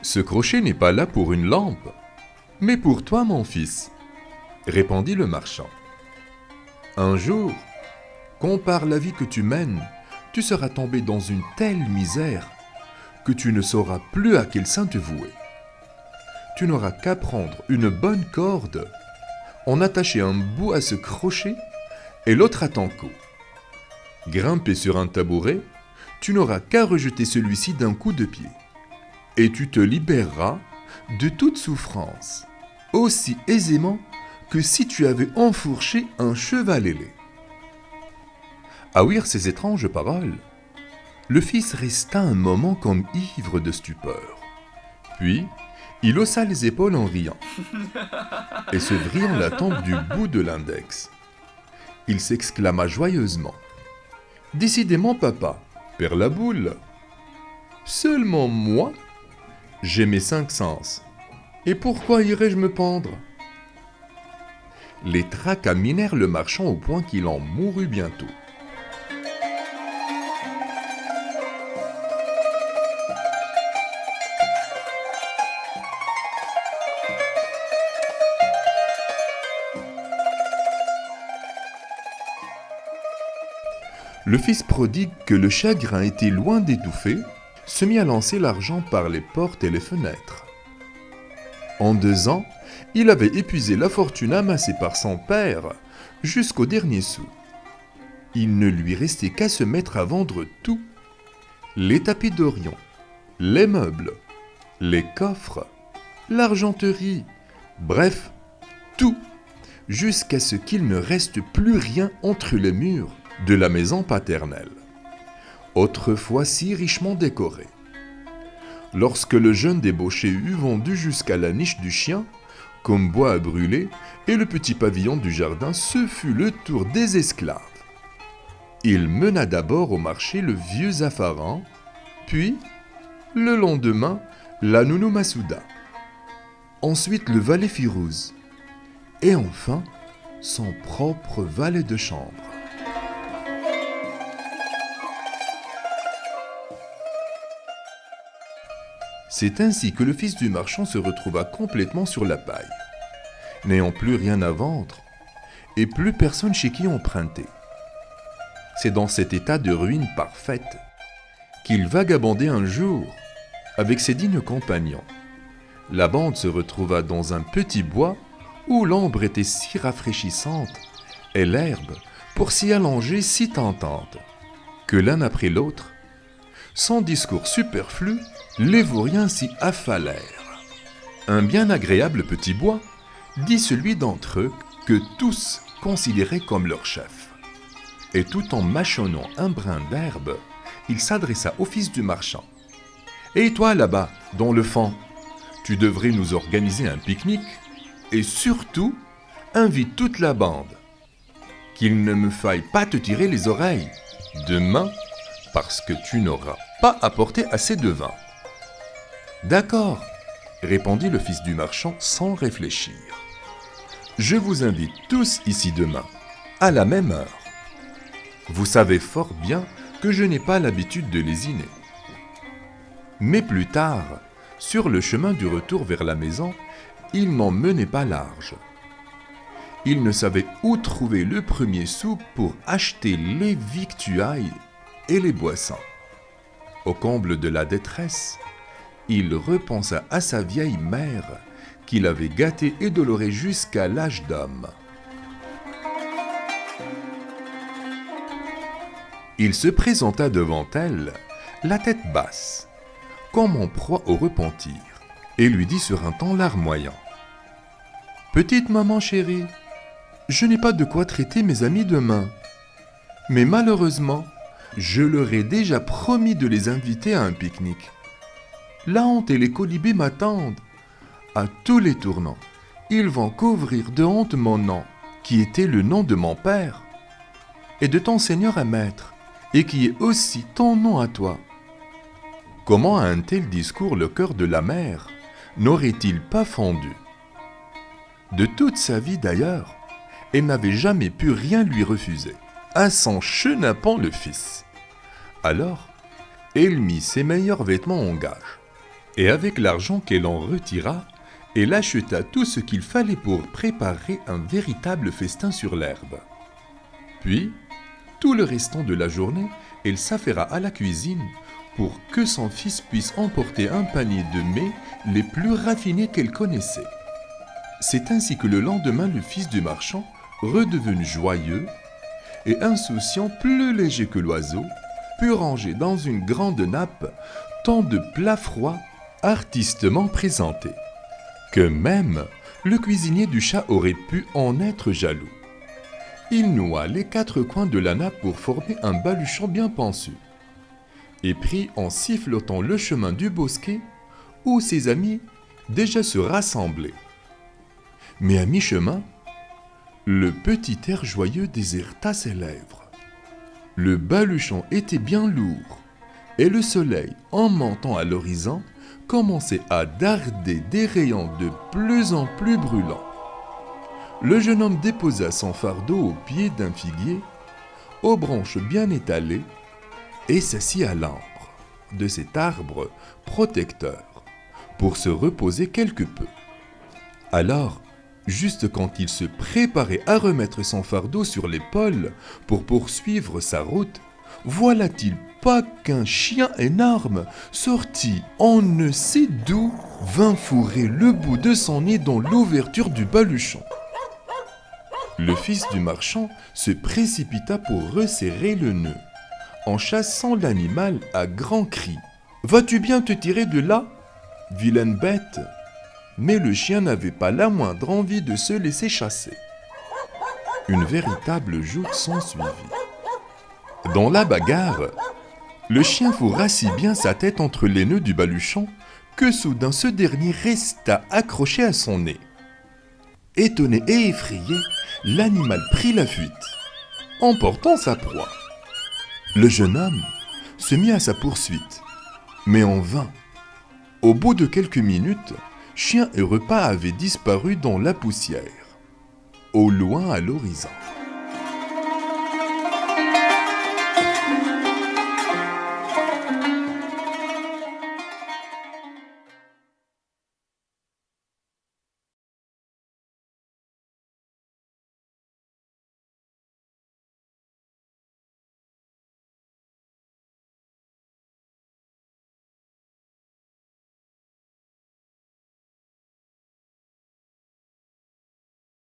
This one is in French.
Ce crochet n'est pas là pour une lampe, mais pour toi, mon fils, répondit le marchand. Un jour, compare la vie que tu mènes, tu seras tombé dans une telle misère que tu ne sauras plus à quel saint te vouer. Tu n'auras qu'à prendre une bonne corde, en attacher un bout à ce crochet et l'autre à ton cou. Grimper sur un tabouret, tu n'auras qu'à rejeter celui-ci d'un coup de pied, et tu te libéreras de toute souffrance, aussi aisément que si tu avais enfourché un cheval ailé. À ouïr ces étranges paroles, le fils resta un moment comme ivre de stupeur. Puis, il haussa les épaules en riant, et se vrillant la tempe du bout de l'index. Il s'exclama joyeusement. « Décidément, papa, père la boule. Seulement moi? J'ai mes 5 sens. Et pourquoi irais-je me pendre ?» Les tracas minèrent le marchand au point qu'il en mourut bientôt. Le fils prodigue, que le chagrin était loin d'étouffer, se mit à lancer l'argent par les portes et les fenêtres. En 2 ans, il avait épuisé la fortune amassée par son père jusqu'au dernier sou. Il ne lui restait qu'à se mettre à vendre tout. Les tapis d'Orient, les meubles, les coffres, l'argenterie, bref, tout, jusqu'à ce qu'il ne reste plus rien entre les murs de la maison paternelle, autrefois si richement décorée. Lorsque le jeune débauché eut vendu jusqu'à la niche du chien, comme bois à brûler, et le petit pavillon du jardin, ce fut le tour des esclaves. Il mena d'abord au marché le vieux Zafaran, puis, le lendemain, la nounou Massouda, ensuite le valet Firouz, et enfin, son propre valet de chambre. C'est ainsi que le fils du marchand se retrouva complètement sur la paille, n'ayant plus rien à vendre et plus personne chez qui emprunter. C'est dans cet état de ruine parfaite qu'il vagabondait un jour avec ses dignes compagnons. La bande se retrouva dans un petit bois où l'ombre était si rafraîchissante et l'herbe pour s'y allonger si tentante que l'un après l'autre, sans discours superflu, les vauriens s'y affalèrent. Un bien agréable petit bois, dit celui d'entre eux que tous considéraient comme leur chef. Et tout en mâchonnant un brin d'herbe, il s'adressa au fils du marchand. « Et toi là-bas, dans le fond, tu devrais nous organiser un pique-nique et surtout, invite toute la bande. Qu'il ne me faille pas te tirer les oreilles demain parce que tu n'auras pas apporté assez de vin. » « D'accord, répondit le fils du marchand sans réfléchir. Je vous invite tous ici demain, à la même heure. Vous savez fort bien que je n'ai pas l'habitude de lésiner. Mais plus tard, sur le chemin du retour vers la maison, il n'en menait pas large. Il ne savait où trouver le premier sou pour acheter les victuailles et les boissons. Au comble de la détresse, il repensa à sa vieille mère qu'il avait gâtée et dolorée jusqu'à l'âge d'homme. Il se présenta devant elle, la tête basse, comme en proie au repentir, et lui dit sur un ton larmoyant. « Petite maman chérie, je n'ai pas de quoi traiter mes amis demain, mais malheureusement, je leur ai déjà promis de les inviter à un pique-nique. La honte et les colibés m'attendent. À tous les tournants, ils vont couvrir de honte mon nom, qui était le nom de mon père, et de ton seigneur et maître, et qui est aussi ton nom à toi. Comment à un tel discours le cœur de la mère n'aurait-il pas fondu? De toute sa vie d'ailleurs, elle n'avait jamais pu rien lui refuser, à son chenapan le fils. Alors, elle mit ses meilleurs vêtements en gage, Et avec l'argent qu'elle en retira, elle acheta tout ce qu'il fallait pour préparer un véritable festin sur l'herbe. Puis, tout le restant de la journée, elle s'affaira à la cuisine pour que son fils puisse emporter un panier de mets les plus raffinés qu'elle connaissait. C'est ainsi que le lendemain, le fils du marchand, redevenu joyeux et insouciant, plus léger que l'oiseau, put ranger dans une grande nappe tant de plats froids artistement présentés, que même le cuisinier du chat aurait pu en être jaloux. Il noua les 4 coins de la nappe pour former un baluchon bien pensu, et prit en sifflotant le chemin du bosquet où ses amis déjà se rassemblaient. Mais à mi-chemin, le petit air joyeux déserta ses lèvres. Le baluchon était bien lourd, et le soleil, en montant à l'horizon, commençait à darder des rayons de plus en plus brûlants. Le jeune homme déposa son fardeau au pied d'un figuier, aux branches bien étalées, et s'assit à l'ombre de cet arbre protecteur pour se reposer quelque peu. Alors, juste quand il se préparait à remettre son fardeau sur l'épaule pour poursuivre sa route, voilà-t-il pas qu'un chien énorme, sorti on ne sait d'où, vint fourrer le bout de son nez dans l'ouverture du baluchon. Le fils du marchand se précipita pour resserrer le nœud, en chassant l'animal à grands cris. « Vas-tu bien te tirer de là, vilaine bête ?» Mais le chien n'avait pas la moindre envie de se laisser chasser. Une véritable joute s'ensuivit. Dans la bagarre, le chien fourra si bien sa tête entre les nœuds du baluchon que soudain ce dernier resta accroché à son nez. Étonné et effrayé, l'animal prit la fuite, emportant sa proie. Le jeune homme se mit à sa poursuite, mais en vain. Au bout de quelques minutes, chien et repas avaient disparu dans la poussière, au loin à l'horizon.